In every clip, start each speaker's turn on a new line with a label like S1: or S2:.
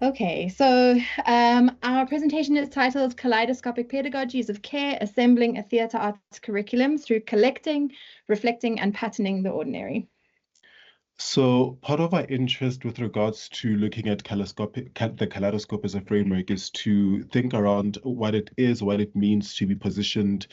S1: Okay, so our presentation is titled Kaleidoscopic Pedagogies of Care, Assembling a Theatre Arts Curriculum Through Collecting, Reflecting, and Patterning the Ordinary.
S2: So part of our interest with regards to looking at the kaleidoscope as a framework is to think around what it is, what it means to be positioned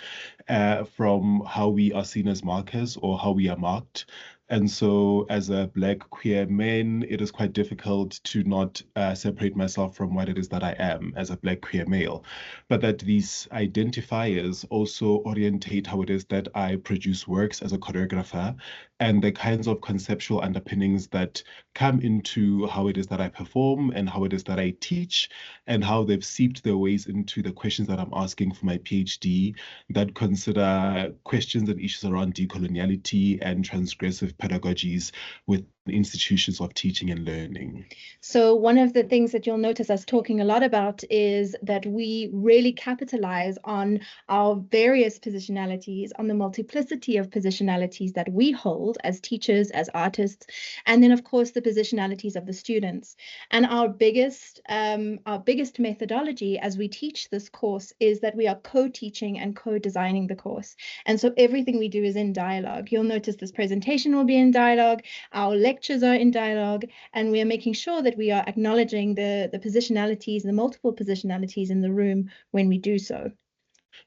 S2: from how we are seen as markers or how we are marked. And so as a Black queer man, it is quite difficult to not separate myself from what it is that I am as a Black queer male. But that these identifiers also orientate how it is that I produce works as a choreographer and the kinds of conceptual underpinnings that come into how it is that I perform and how it is that I teach and how they've seeped their ways into the questions that I'm asking for my PhD that consider questions and issues around decoloniality and transgressive pedagogies with institutions of teaching and learning.
S1: So one of the things that you'll notice us talking a lot about is that we really capitalize on our various positionalities, on the multiplicity of positionalities that we hold as teachers, as artists, and then of course the positionalities of the students. And our biggest methodology as we teach this course is that we are co-teaching and co-designing the course. And so everything we do is in dialogue. You'll notice this presentation will be in dialogue, our lectures are in dialogue, and we are making sure that we are acknowledging the positionalities, the multiple positionalities in the room when we do so.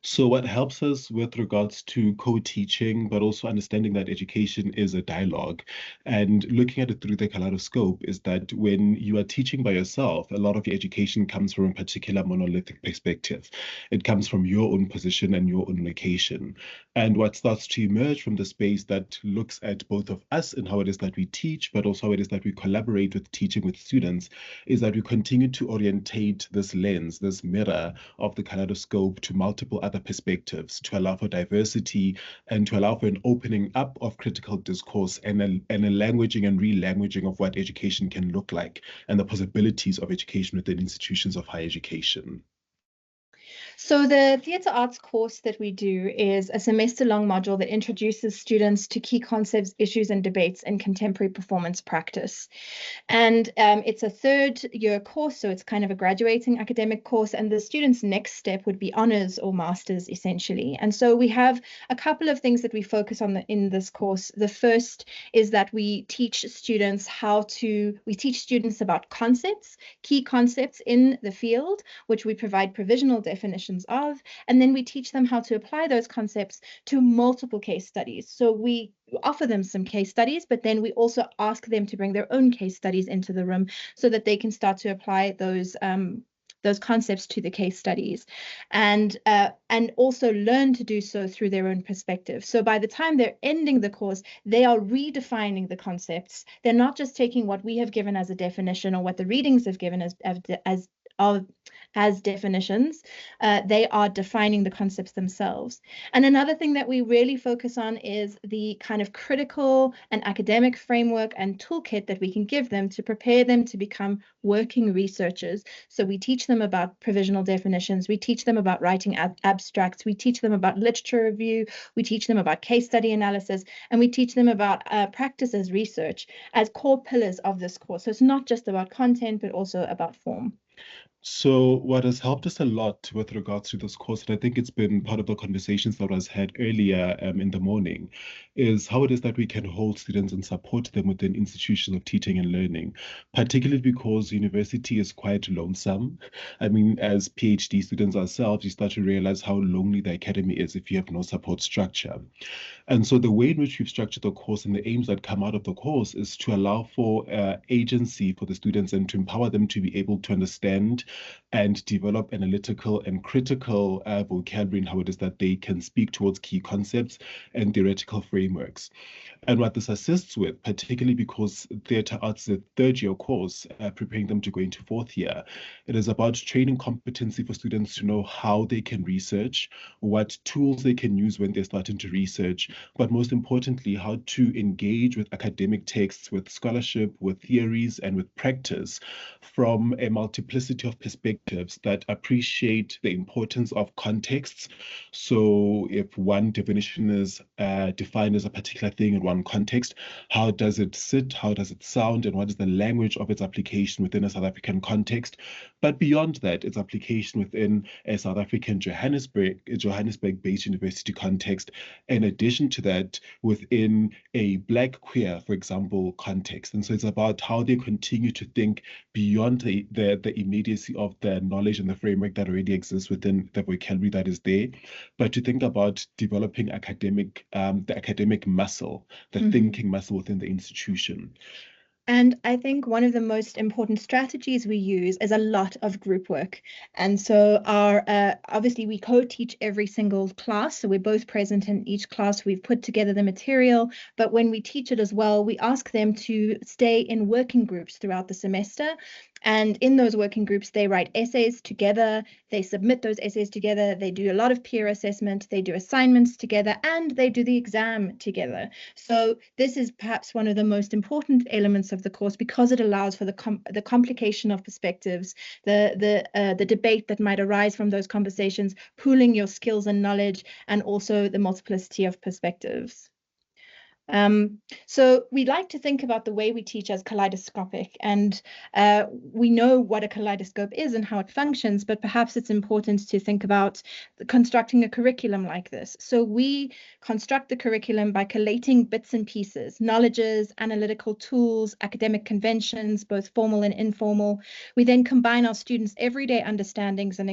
S2: So what helps us with regards to co-teaching, but also understanding that education is a dialogue and looking at it through the kaleidoscope is that when you are teaching by yourself, a lot of your education comes from a particular monolithic perspective. It comes from your own position and your own location. And what starts to emerge from the space that looks at both of us and how it is that we teach, but also how it is that we collaborate with teaching with students, is that we continue to orientate this lens, this mirror of the kaleidoscope to multiple other perspectives to allow for diversity and to allow for an opening up of critical discourse and a languaging and re-languaging of what education can look like and the possibilities of education within institutions of higher education.
S1: So the theatre arts course that we do is a semester-long module that introduces students to key concepts, issues, and debates in contemporary performance practice. And it's a third-year course, so it's kind of a graduating academic course, and the student's next step would be honors or masters, essentially. And so we have a couple of things that we focus on in this course. The first is that we teach students about concepts, key concepts in the field, which we provide provisional definitions of, and then we teach them how to apply those concepts to multiple case studies. So we offer them some case studies, but then we also ask them to bring their own case studies into the room so that they can start to apply those concepts to the case studies, and also learn to do so through their own perspective. So by the time they're ending the course, they are redefining the concepts. They're not just taking what we have given as a definition or what the readings have given as definitions. They are defining the concepts themselves. And another thing that we really focus on is the kind of critical and academic framework and toolkit that we can give them to prepare them to become working researchers. So we teach them about provisional definitions, we teach them about writing abstracts, we teach them about literature review, we teach them about case study analysis, and we teach them about practice as research as core pillars of this course. So it's not just about content, but also about form.
S2: So what has helped us a lot with regards to this course, and I think it's been part of the conversations that was had earlier in the morning, is how it is that we can hold students and support them within institutions of teaching and learning, particularly because university is quite lonesome. I mean, as PhD students ourselves, you start to realize how lonely the academy is if you have no support structure. And so the way in which we've structured the course and the aims that come out of the course is to allow for agency for the students and to empower them to be able to understand and develop analytical and critical vocabulary in how it is that they can speak towards key concepts and theoretical frameworks. And what this assists with, particularly because theatre arts is a third-year course, preparing them to go into fourth year, it is about training competency for students to know how they can research, what tools they can use when they're starting to research, but most importantly, how to engage with academic texts, with scholarship, with theories, and with practice from a multiplicity of perspectives that appreciate the importance of contexts. So if one definition is defined as a particular thing in one context, how does it sit, how does it sound, and what is the language of its application within a South African context? But beyond that, its application within a South African Johannesburg-based university context. In addition to that, within a Black queer, for example, context. And so it's about how they continue to think beyond the immediacy of the knowledge and the framework that already exists within the vocabulary that is there, but to think about developing the academic muscle, the thinking muscle within the institution.
S1: And I think one of the most important strategies we use is a lot of group work. And so obviously we co-teach every single class. So we're both present in each class. We've put together the material, but when we teach it as well, we ask them to stay in working groups throughout the semester. And in those working groups, they write essays together, they submit those essays together, they do a lot of peer assessment, they do assignments together, and they do the exam together. So this is perhaps one of the most important elements of the course because it allows for the complication of perspectives, the debate that might arise from those conversations, pooling your skills and knowledge, and also the multiplicity of perspectives. So we like to think about the way we teach as kaleidoscopic, and we know what a kaleidoscope is and how it functions, but perhaps it's important to think about constructing a curriculum like this. So we construct the curriculum by collating bits and pieces, knowledges, analytical tools, academic conventions, both formal and informal. We then combine our students' everyday understandings and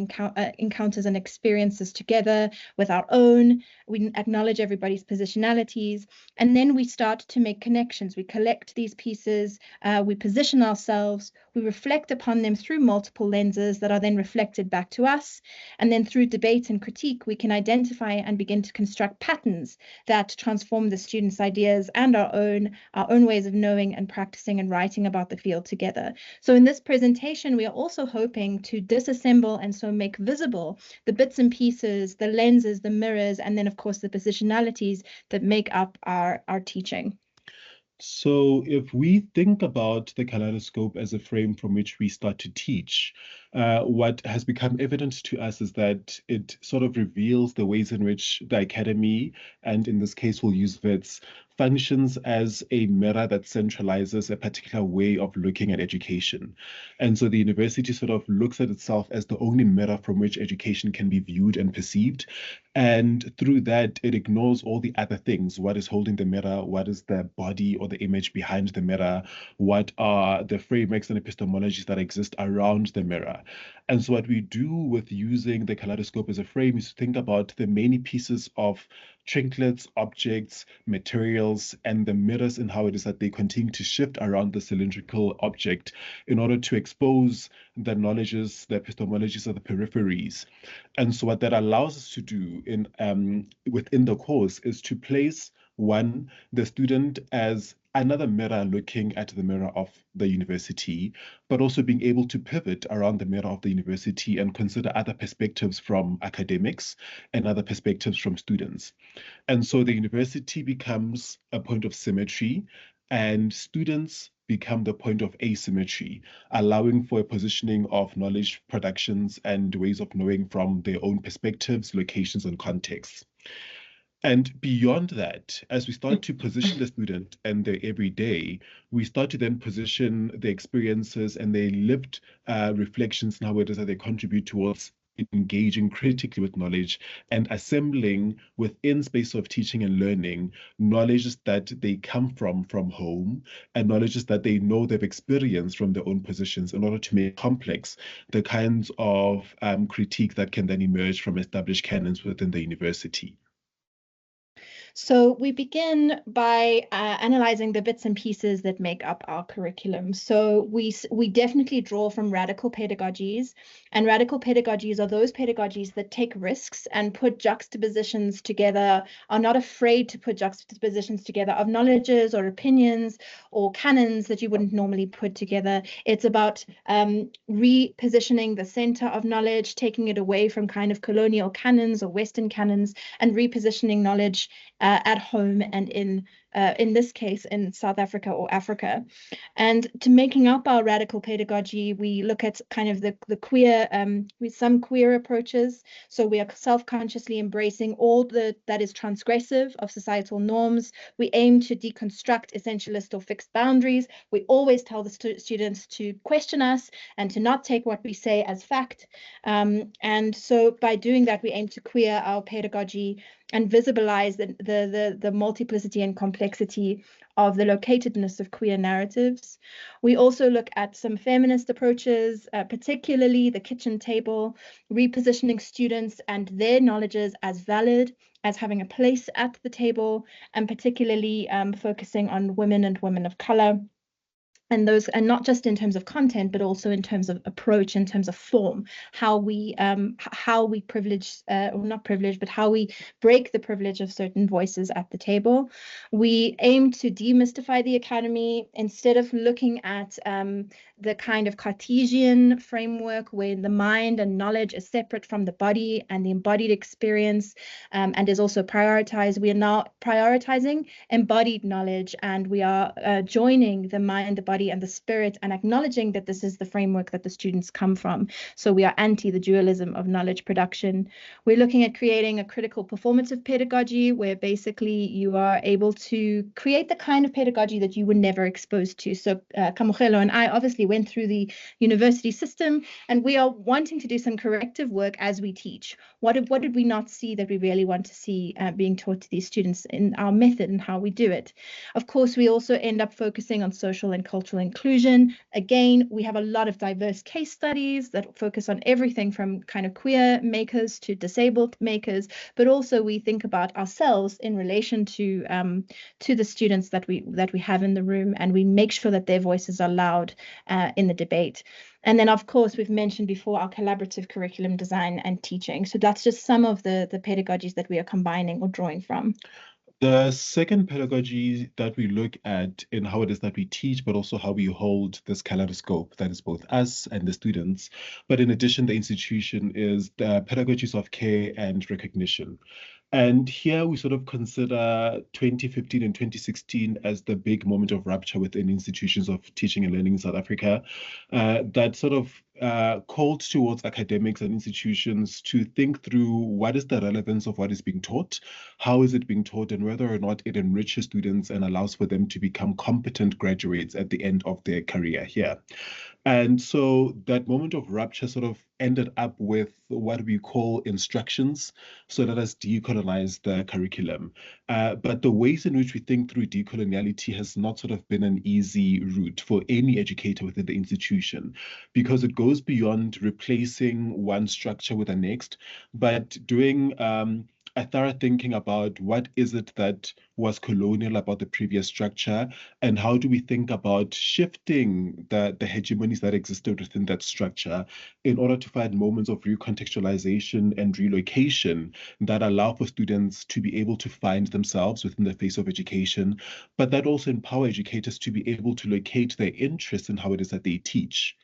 S1: encounters and experiences together with our own. We acknowledge everybody's positionalities, and then we start to make connections. We collect these pieces, we position ourselves, we reflect upon them through multiple lenses that are then reflected back to us. And then through debate and critique, we can identify and begin to construct patterns that transform the students' ideas and our own ways of knowing and practicing and writing about the field together. So in this presentation, we are also hoping to disassemble and so make visible the bits and pieces, the lenses, the mirrors, and then of course the positionalities that make up our teaching.
S2: So if we think about the kaleidoscope as a frame from which we start to teach, what has become evident to us is that it sort of reveals the ways in which the academy, and in this case we'll use WITS, functions as a mirror that centralizes a particular way of looking at education. And so the university sort of looks at itself as the only mirror from which education can be viewed and perceived. And through that, it ignores all the other things. What is holding the mirror? What is the body or the image behind the mirror? What are the frameworks and epistemologies that exist around the mirror? And so what we do with using the kaleidoscope as a frame is to think about the many pieces of trinkets, objects, materials, and the mirrors and how it is that they continue to shift around the cylindrical object in order to expose the knowledges, the epistemologies of the peripheries. And so what that allows us to do within the course is to place the student as another mirror looking at the mirror of the university, but also being able to pivot around the mirror of the university and consider other perspectives from academics and other perspectives from students. And so the university becomes a point of symmetry and students become the point of asymmetry, allowing for a positioning of knowledge productions and ways of knowing from their own perspectives, locations, and contexts. And beyond that, as we start to position the student and their everyday, we start to then position the experiences and their lived reflections and how it is that they contribute towards engaging critically with knowledge and assembling within space of teaching and learning knowledges that they come from home and knowledges that they know they've experienced from their own positions in order to make complex the kinds of critique that can then emerge from established canons within the university.
S1: So we begin by analyzing the bits and pieces that make up our curriculum. So we definitely draw from radical pedagogies, and radical pedagogies are those pedagogies that take risks and put juxtapositions together, are not afraid to put juxtapositions together of knowledges or opinions or canons that you wouldn't normally put together. It's about repositioning the center of knowledge, taking it away from kind of colonial canons or Western canons, and repositioning knowledge at home and in in this case in South Africa or Africa. And to making up our radical pedagogy, we look at kind of the queer, with some queer approaches. So we are self-consciously embracing all that is transgressive of societal norms. We aim to deconstruct essentialist or fixed boundaries. We always tell the students to question us and to not take what we say as fact. And so by doing that, we aim to queer our pedagogy and visibilize the multiplicity and complexity of the locatedness of queer narratives. We also look at some feminist approaches, particularly the kitchen table, repositioning students and their knowledges as valid, as having a place at the table, and particularly focusing on women and women of color. And those, and not just in terms of content, but also in terms of approach, in terms of form, how we privilege, or not privilege, but how we break the privilege of certain voices at the table. We aim to demystify the academy instead of looking at the kind of Cartesian framework where the mind and knowledge is separate from the body and the embodied experience, and is also prioritized. We are now prioritizing embodied knowledge, and we are joining the mind, the body, and the spirit, and acknowledging that this is the framework that the students come from. So we are anti the dualism of knowledge production. We're looking at creating a critical performative pedagogy where basically you are able to create the kind of pedagogy that you were never exposed to. So Kamogelo and I obviously went through the university system, and we are wanting to do some corrective work as we teach. What did we not see that we really want to see being taught to these students in our method and how we do it? Of course, we also end up focusing on social and cultural inclusion. Again, we have a lot of diverse case studies that focus on everything from kind of queer makers to disabled makers, but also we think about ourselves in relation to the students that we have in the room, and we make sure that their voices are loud in the debate. And then, of course, we've mentioned before our collaborative curriculum design and teaching. So that's just some of the pedagogies that we are combining or drawing from.
S2: The second pedagogy that we look at in how it is that we teach, but also how we hold this kaleidoscope that is both us and the students, but in addition, the institution, is the pedagogies of care and recognition. And here we sort of consider 2015 and 2016 as the big moment of rupture within institutions of teaching and learning in South Africa, that sort of called towards academics and institutions to think through what is the relevance of what is being taught, how is it being taught, and whether or not it enriches students and allows for them to become competent graduates at the end of their career here. And so that moment of rupture sort of ended up with what we call instructions. So let us decolonize the curriculum. But the ways in which we think through decoloniality has not sort of been an easy route for any educator within the institution, because it goes beyond replacing one structure with the next, but doing a thorough thinking about what is it that was colonial about the previous structure, and how do we think about shifting the hegemonies that existed within that structure in order to find moments of recontextualization and relocation that allow for students to be able to find themselves within the face of education, but that also empower educators to be able to locate their interest in how it is that they teach.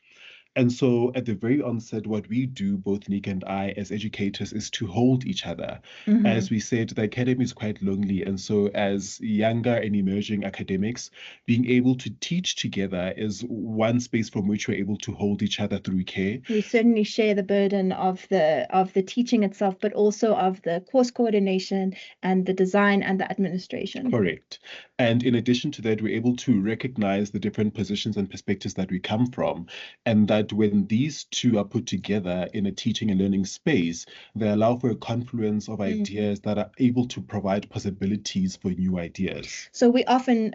S2: And so at the very onset, what we do, both Neka and I, as educators, is to hold each other.
S1: Mm-hmm.
S2: As we said, the academy is quite lonely. And so as younger and emerging academics, being able to teach together is one space from which we're able to hold each other through care.
S1: We certainly share the burden of the teaching itself, but also of the course coordination and the design and the administration.
S2: Correct. And in addition to that, we're able to recognize the different positions and perspectives that we come from, and that when these two are put together in a teaching and learning space, they allow for a confluence of ideas that are able to provide possibilities for new ideas.
S1: So we often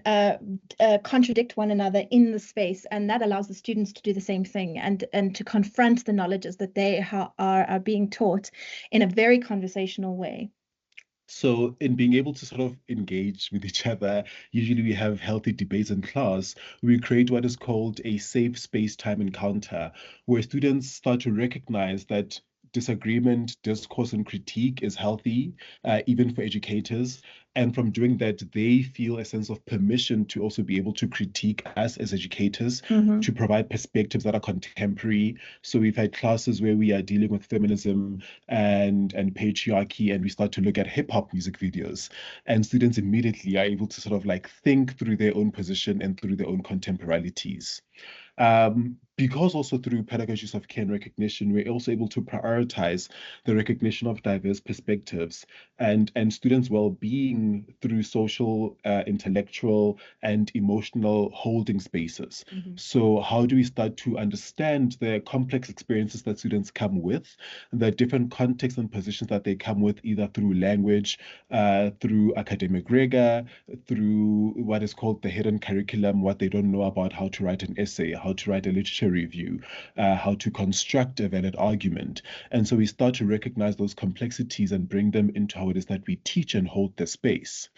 S1: contradict one another in the space, and that allows the students to do the same thing and to confront the knowledges that they are being taught in a very conversational way.
S2: So in being able to sort of engage with each other, usually we have healthy debates in class. We create what is called a safe space-time encounter, where students start to recognize that disagreement, discourse, and critique is healthy, even for educators, And from doing that, they feel a sense of permission to also be able to critique us as educators, to provide perspectives that are contemporary. So we've had classes where we are dealing with feminism and patriarchy, and we start to look at hip hop music videos, and students immediately are able to sort of like think through their own position and through their own contemporalities. Because also through pedagogies of care and recognition, we're also able to prioritize the recognition of diverse perspectives and students' well-being through social, intellectual, and emotional holding spaces. So how do we start to understand the complex experiences that students come with, the different contexts and positions that they come with, either through language, through academic rigor, through what is called the hidden curriculum, what they don't know about how to write an essay, how to write a literature review, how to construct a valid argument. And so we start to recognize those complexities and bring them into how it is that we teach and hold the space.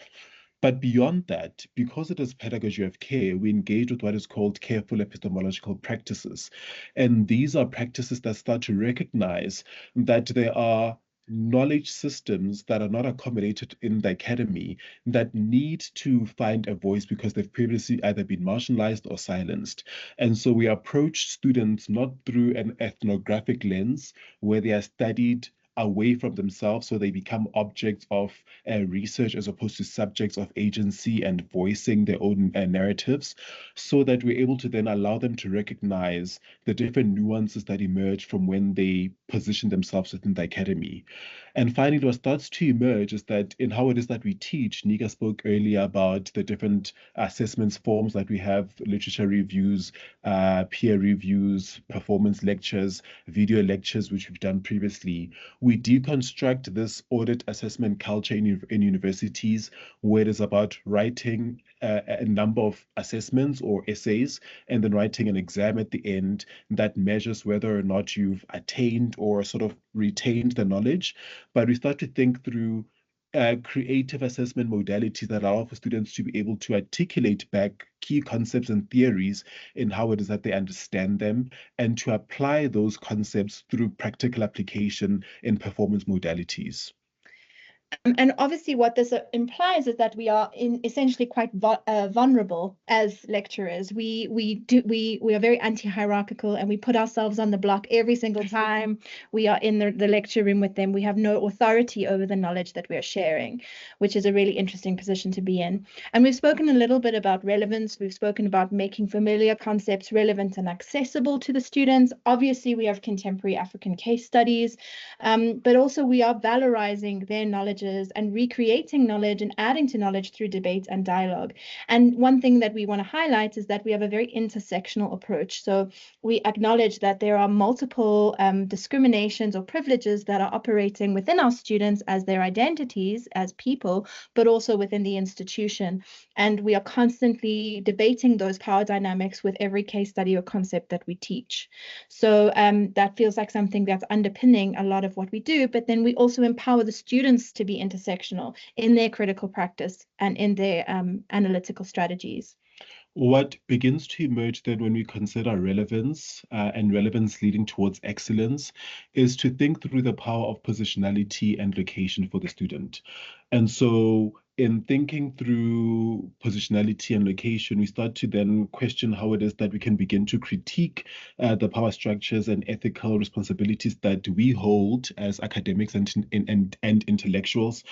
S2: But beyond that, because it is pedagogy of care, we engage with what is called careful epistemological practices. And these are practices that start to recognize that there are knowledge systems that are not accommodated in the academy that need to find a voice because they've previously either been marginalized or silenced. And so we approach students not through an ethnographic lens where they are studied away from themselves, so they become objects of research as opposed to subjects of agency and voicing their own narratives, so that we're able to then allow them to recognize the different nuances that emerge from when they position themselves within the academy. And finally, what starts to emerge is that in how it is that we teach, Neka spoke earlier about the different assessments forms that we have: literature reviews, peer reviews, performance lectures, video lectures, which we've done previously. We deconstruct this audit assessment culture in universities, where it is about writing a number of assessments or essays and then writing an exam at the end that measures whether or not you've attained or sort of retained the knowledge. But we start to think through creative assessment modalities that allow for students to be able to articulate back key concepts and theories in how it is that they understand them, and to apply those concepts through practical application in performance modalities.
S1: And obviously what this implies is that we are essentially quite vulnerable as lecturers. We are very anti-hierarchical, and we put ourselves on the block every single time we are in the lecture room with them. We have no authority over the knowledge that we're sharing, which is a really interesting position to be in. And we've spoken a little bit about relevance. We've spoken about making familiar concepts relevant and accessible to the students. Obviously, we have contemporary African case studies, but also we are valorizing their knowledge and recreating knowledge and adding to knowledge through debate and dialogue. And one thing that we want to highlight is that we have a very intersectional approach. So we acknowledge that there are multiple discriminations or privileges that are operating within our students as their identities as people, but also within the institution. And we are constantly debating those power dynamics with every case study or concept that we teach. So that feels like something that's underpinning a lot of what we do, but then we also empower the students to be intersectional in their critical practice and in their analytical strategies.
S2: What begins to emerge then when we consider relevance and relevance leading towards excellence is to think through the power of positionality and location for the student. And so in thinking through positionality and location, we start to then question how it is that we can begin to critique the power structures and ethical responsibilities that we hold as academics and intellectuals,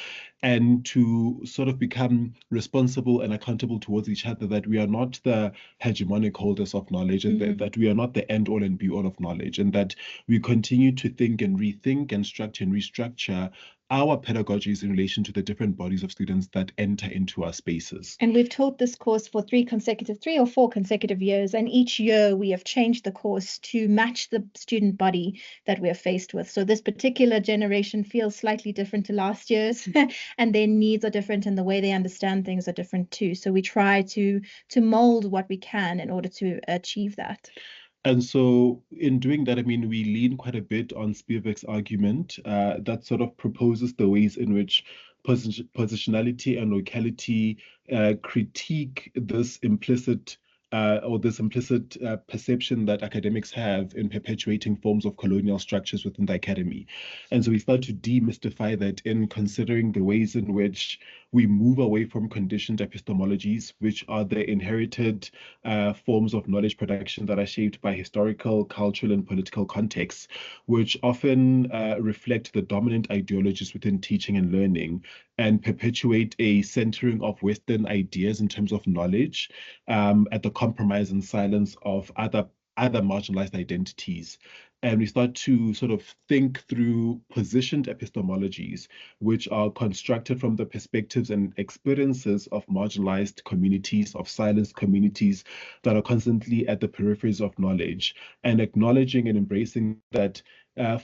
S2: and to sort of become responsible and accountable towards each other, that we are not the hegemonic holders of knowledge, and that we are not the end all and be all of knowledge, and that we continue to think and rethink and structure and restructure our pedagogies in relation to the different bodies of students that enter into our spaces.
S1: And we've taught this course for 3 or 4 consecutive years, and each year we have changed the course to match the student body that we are faced with. So this particular generation feels slightly different to last year's, and their needs are different, and the way they understand things are different too. So we try to mold what we can in order to achieve that.
S2: And so in doing that, I mean, we lean quite a bit on Spivak's argument that sort of proposes the ways in which positionality and locality critique this implicit or this implicit perception that academics have in perpetuating forms of colonial structures within the academy. And so we start to demystify that in considering the ways in which we move away from conditioned epistemologies, which are the inherited forms of knowledge production that are shaped by historical, cultural, and political contexts, which often reflect the dominant ideologies within teaching and learning and perpetuate a centering of Western ideas in terms of knowledge at the compromise and silence of other marginalized identities. And we start to sort of think through positioned epistemologies, which are constructed from the perspectives and experiences of marginalized communities, of silenced communities that are constantly at the peripheries of knowledge, and acknowledging and embracing that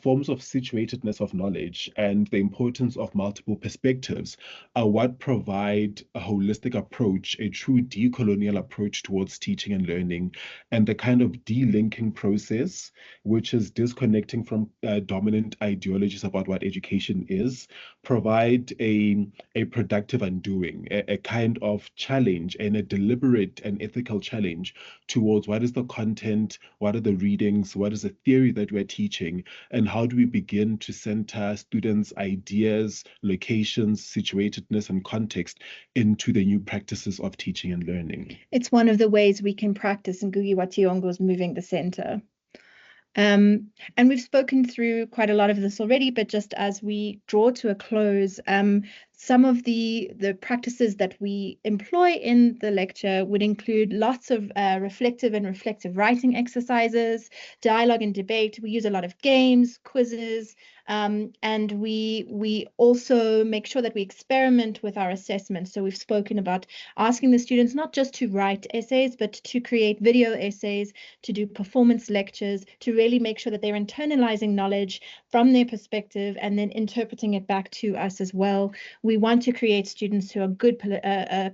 S2: forms of situatedness of knowledge and the importance of multiple perspectives are what provide a holistic approach, a true decolonial approach towards teaching and learning, and the kind of delinking process, which is disconnecting from dominant ideologies about what education is, provide a productive undoing, a kind of challenge and a deliberate and ethical challenge towards what is the content, what are the readings, what is the theory that we're teaching, and how do we begin to center students' ideas, locations, situatedness, and context into the new practices of teaching and learning.
S1: It's one of the ways we can practice Ngugi wa Thiong'o's moving the center. And we've spoken through quite a lot of this already, but just as we draw to a close, some of the practices that we employ in the lecture would include lots of reflective writing exercises, dialogue and debate. We use a lot of games, quizzes, and we also make sure that we experiment with our assessment. So we've spoken about asking the students not just to write essays, but to create video essays, to do performance lectures, to really make sure that they're internalizing knowledge from their perspective and then interpreting it back to us as well. We want to create students who are good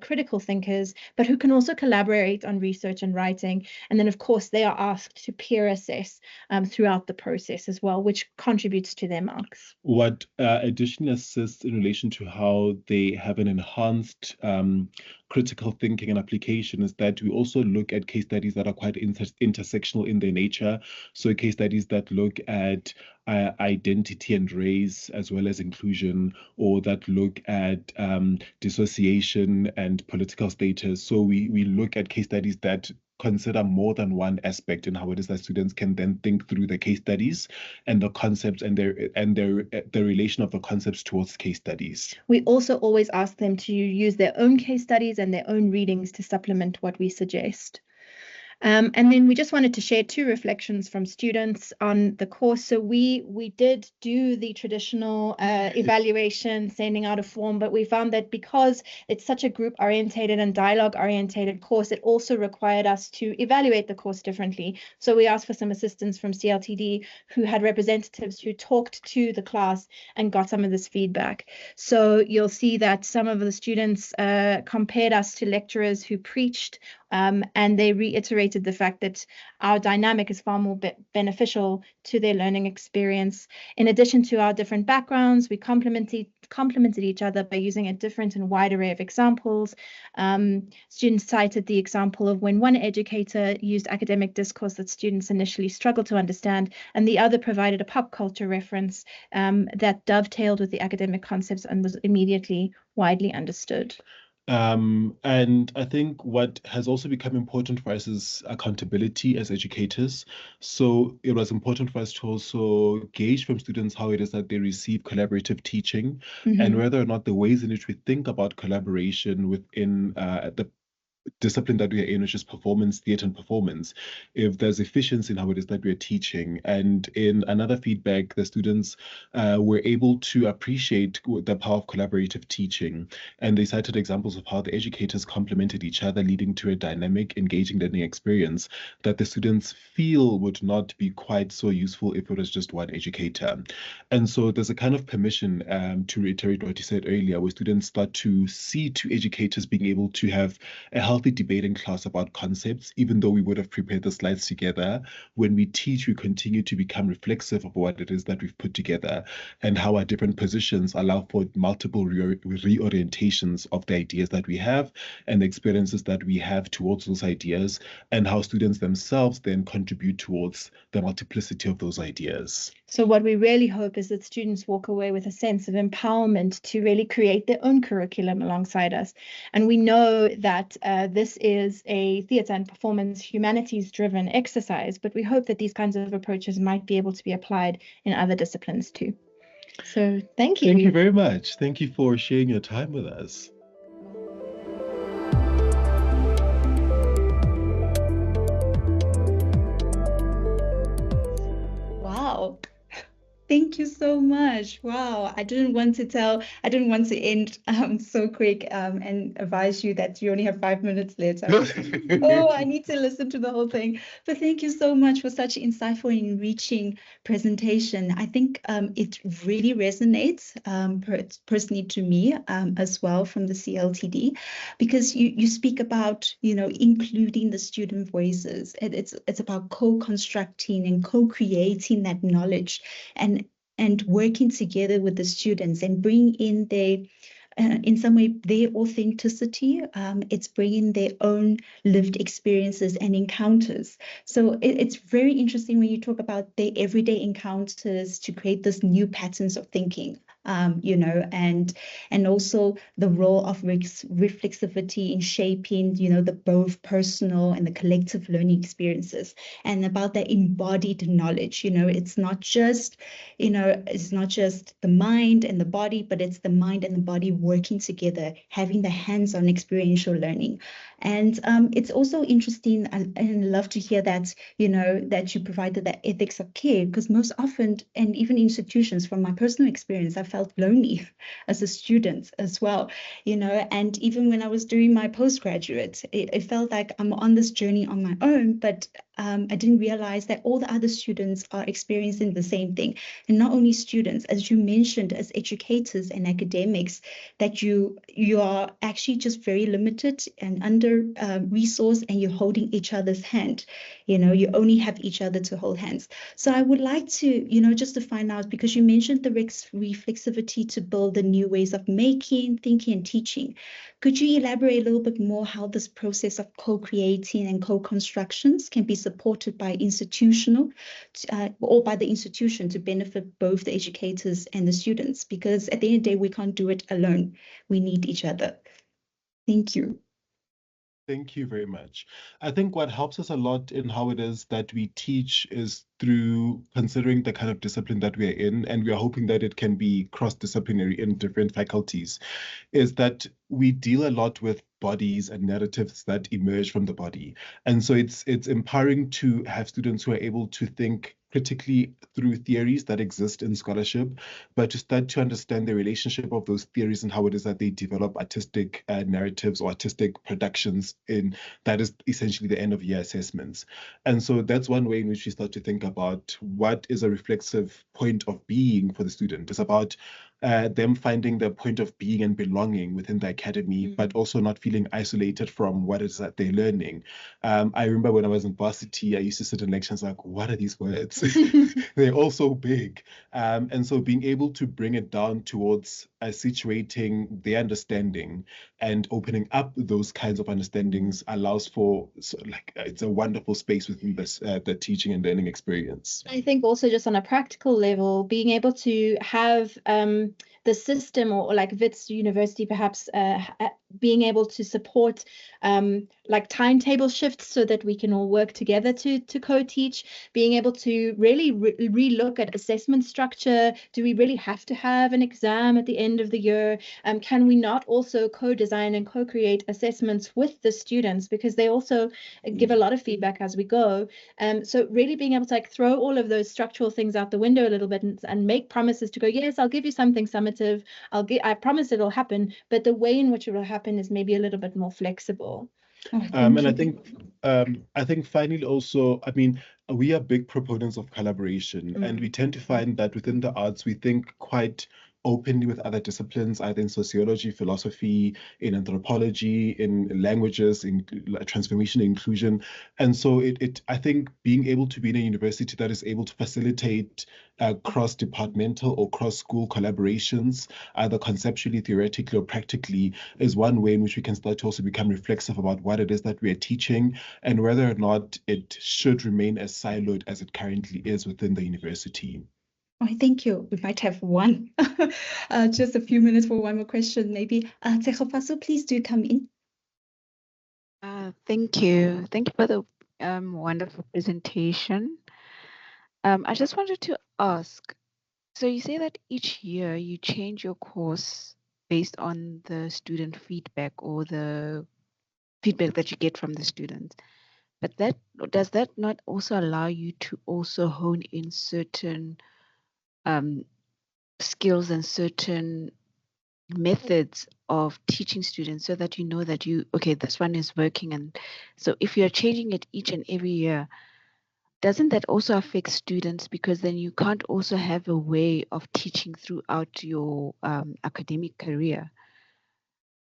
S1: critical thinkers, but who can also collaborate on research and writing. And then, of course, they are asked to peer assess throughout the process as well, which contributes to their marks.
S2: What additionally assists in relation to how they have an enhanced critical thinking and application is that we also look at case studies that are quite intersectional in their nature. So case studies that look at identity and race as well as inclusion, or that look at dissociation and political status. So we look at case studies that consider more than one aspect in how it is that students can then think through the case studies and the concepts and the relation of the concepts towards case studies.
S1: We also always ask them to use their own case studies and their own readings to supplement what we suggest. And then we just wanted to share 2 reflections from students on the course. So we did do the traditional evaluation, sending out a form, but we found that because it's such a group-orientated and dialogue-orientated course, it also required us to evaluate the course differently. So we asked for some assistance from CLTD, who had representatives who talked to the class and got some of this feedback. So you'll see that some of the students compared us to lecturers who preached, and they reiterated the fact that our dynamic is far more beneficial to their learning experience. In addition to our different backgrounds, we complemented each other by using a different and wide array of examples. Students cited the example of when one educator used academic discourse that students initially struggled to understand, and the other provided a pop culture reference that dovetailed with the academic concepts and was immediately widely understood.
S2: And I think what has also become important for us is accountability as educators. So it was important for us to also gauge from students how it is that they receive collaborative teaching, and whether or not the ways in which we think about collaboration within the discipline that we are in, which is performance, theatre and performance, if there's efficiency in how it is that we're teaching. And in another feedback, the students were able to appreciate the power of collaborative teaching. And they cited examples of how the educators complemented each other, leading to a dynamic, engaging learning experience that the students feel would not be quite so useful if it was just one educator. And so there's a kind of permission, to reiterate what you said earlier, where students start to see 2 educators being able to have a healthy debate in class about concepts, even though we would have prepared the slides together. When we teach, we continue to become reflexive of what it is that we've put together and how our different positions allow for multiple reorientations of the ideas that we have and the experiences that we have towards those ideas, and how students themselves then contribute towards the multiplicity of those ideas.
S1: So what we really hope is that students walk away with a sense of empowerment to really create their own curriculum alongside us. And we know that this is a theatre and performance humanities-driven exercise, but we hope that these kinds of approaches might be able to be applied in other disciplines too. So thank you.
S2: Thank you very much. Thank you for sharing your time with us.
S3: Wow. Thank you so much. Wow. I didn't want to end so quick and advise you that you only have 5 minutes left. I need to listen to the whole thing. But thank you so much for such insightful and enriching presentation. I think it really resonates personally to me as well from the CLTD, because you speak about, including the student voices. It's about co-constructing and co-creating that knowledge and working together with the students and bring in in some way, their authenticity. It's bringing their own lived experiences and encounters. So it's very interesting when you talk about their everyday encounters to create this new patterns of thinking. And also the role of reflexivity in shaping, the both personal and the collective learning experiences, and about the embodied knowledge. It's not just, the mind and the body, but it's the mind and the body working together, having the hands-on experiential learning. And it's also interesting, and love to hear that, that you provided that ethics of care, because most often, and even institutions, from my personal experience, I felt lonely as a student as well, and even when I was doing my postgraduate, it felt like I'm on this journey on my own, but I didn't realize that all the other students are experiencing the same thing. And not only students, as you mentioned, as educators and academics, that you are actually just very limited and under resourced, and you're holding each other's hand. You only have each other to hold hands. So I would like to, just to find out, because you mentioned the reflexivity to build the new ways of making, thinking, and teaching. Could you elaborate a little bit more how this process of co-creating and co-constructions can be supported by institutional or by the institution to benefit both the educators and the students? Because at the end of the day, we can't do it alone. We need each other. Thank you.
S2: Thank you very much. I think what helps us a lot in how it is that we teach is through considering the kind of discipline that we are in, and we are hoping that it can be cross-disciplinary in different faculties, is that we deal a lot with bodies and narratives that emerge from the body. And so it's empowering to have students who are able to think critically through theories that exist in scholarship, but to start to understand the relationship of those theories and how it is that they develop artistic narratives or artistic productions in that is essentially the end of year assessments. And so that's one way in which we start to think about what is a reflexive point of being for the student. It's about them finding their point of being and belonging within the academy, but also not feeling isolated from what it is that they're learning. I remember when I was in varsity, I used to sit in lectures like, what are these words? They're all so big. And so being able to bring it down towards situating their understanding and opening up those kinds of understandings allows for, it's a wonderful space within this, the teaching and learning experience.
S1: I think also just on a practical level, being able to have the system or like Wits University perhaps being able to support like timetable shifts so that we can all work together to co-teach, being able to really re-look at assessment structure. Do we really have to have an exam at the end of the year? Can we not also co-design and co-create assessments with the students, because they also give a lot of feedback as we go. So really being able to like throw all of those structural things out the window a little bit and make promises to go, yes, I'll give you something summative. I promise it'll happen, but the way in which it will happen is maybe a little bit more flexible.
S2: And I think finally also, I mean, we are big proponents of collaboration, and we tend to find that within the arts, we think quite openly with other disciplines, either in sociology, philosophy, in anthropology, in languages, in transformation and inclusion. And so I think being able to be in a university that is able to facilitate cross-departmental or cross-school collaborations, either conceptually, theoretically, or practically, is one way in which we can start to also become reflexive about what it is that we are teaching and whether or not it should remain as siloed as it currently is within the university.
S3: Oh, thank you. We might have one, just a few minutes for one more question, maybe. Tsegofaso, please do come in.
S4: Thank you. Thank you for the wonderful presentation. I just wanted to ask, so you say that each year you change your course based on the student feedback or the feedback that you get from the students. But does that not also allow you to also hone in certain skills and certain methods of teaching students so that you know that okay, this one is working? And so if you're changing it each and every year, doesn't that also affect students, because then you can't also have a way of teaching throughout your academic career?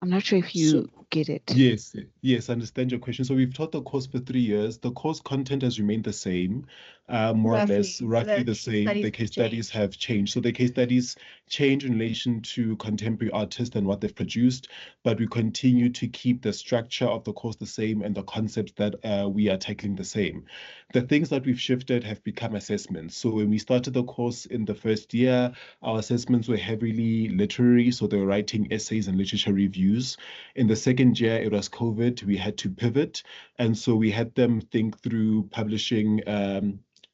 S4: I'm not sure if you get it.
S2: Yes, I understand your question. So we've taught the course for 3 years. The course content has remained the same, more or less, roughly the same. The case studies have changed. So the case studies change in relation to contemporary artists and what they've produced, but we continue to keep the structure of the course the same and the concepts that we are tackling the same. The things that we've shifted have become assessments. So when we started the course in the first year, our assessments were heavily literary, so they were writing essays and literature reviews. In the second year, it was COVID, we had to pivot. And so we had them think through publishing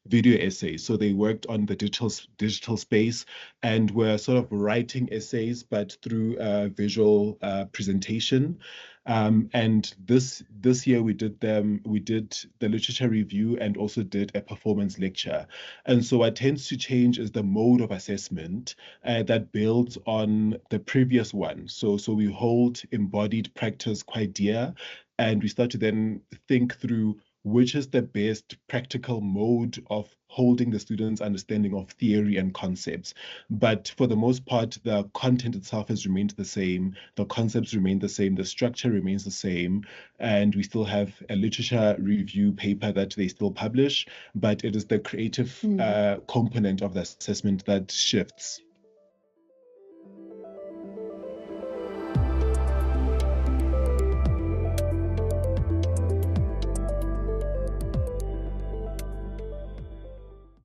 S2: video essays. So they worked on the digital space and were sort of writing essays, but through visual presentation. And this year we did the literature review and also did a performance lecture. And so what tends to change is the mode of assessment that builds on the previous one. So we hold embodied practice quite dear, and we start to then think through which is the best practical mode of holding the students' understanding of theory and concepts. But for the most part, the content itself has remained the same, the concepts remain the same, the structure remains the same, and we still have a literature review paper that they still publish, but it is the creative component of the assessment that shifts.